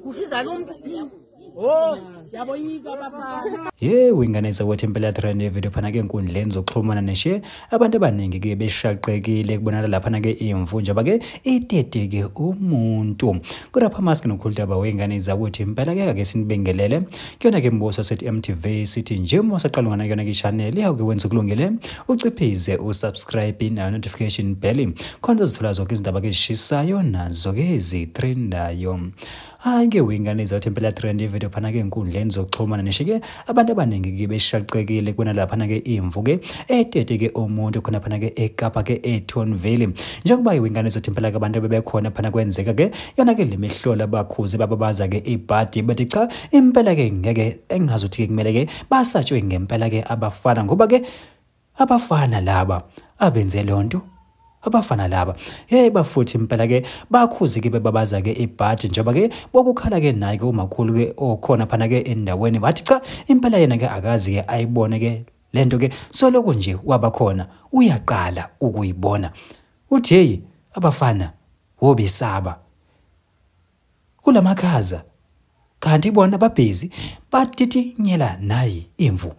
kushiza lo muntu. Oh, yaboyika bafana. Ingane zakwethu impela yatrend yevideo phana ke enkundleni zokuxhumana neshe abantu abaningi ke beshaqekile kubonana lapha ke imvu njengoba ke itete ke umuntu kodwa phamaski nokhulutaba wengane zakwethu impela ke sinibingelele kuyona ke mbuso sethi MTV sithi nje uma saqala ngana kuyona ke channel yake wenza kulungile uciphize usubscribe na notification bell khona uzithola zonke izindaba ke ezishisayo nazo ke ezitrendayo. Ke wengane zakwethu impela yatrend yevideo phana ke enkundleni zokuxhumana neshe ke abantu abaningi ke beshaqekile kuna lapha ke imvu ke etete ke umuntu khona phana ke eKapa ke eTonville njengoba ingane zethu impela ke abantu bebekhona phana kwenzeka ke yona ke lemihlola bakhuze bababaza ke ibhadi bathi cha impela ke ngeke engazuthi ke kumele ke basatshwe ngempela ke abafana ngoba ke abafana laba abenze lonto abafana laba bafuthi impela ke bakhuze ke bebabaza ke ibhadi njengoba ke bokukhala ke naye ke umakhulu ke okhona phana ke endaweni bathi cha impela yena ke akazi ke ayibone ke lento ke soloko nje wabakhona uyaqala ukuyibona uthi hey abafana wobesaba kulamakhaza kanti bona babhizi bathithi nyela nayi imvu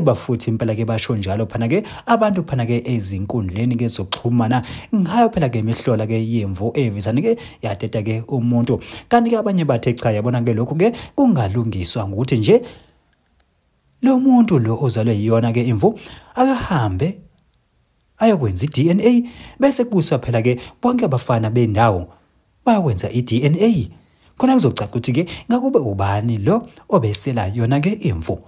bafuthi impela ke basho njalo phana ke abantu phana ke ezinkundleni ke zokuxhumana ngayo phela ke imihlola ke yemvu evizana ke yateta ke umuntu kanti ke abanye bathe cha yabona ke lokho ke kungalungiswa ngokuthi nje lo muntu lo ozalwe yiyona ke imvu akahambe ayokwenza iDNA bese kubuswa phela ke bonke abafana bendawo bayakwenza iDNA khona kuzocaca ukuthi ke ngakube ubani lo obesela yona ke imvu.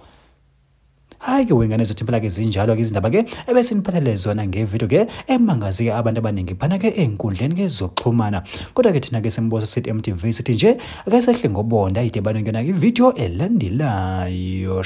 Ke wengane zethu impela ke zinjalo ke izindaba ke ebesiniphathele zona ngevideo ke emangazi ke abantu abaningi phana ke enkundleni ke zokuxhumana kodwa ke thina ke simbozo sithi MTV sithi nje ake sehle ngobonda idebane ngena ivideo elandelayo.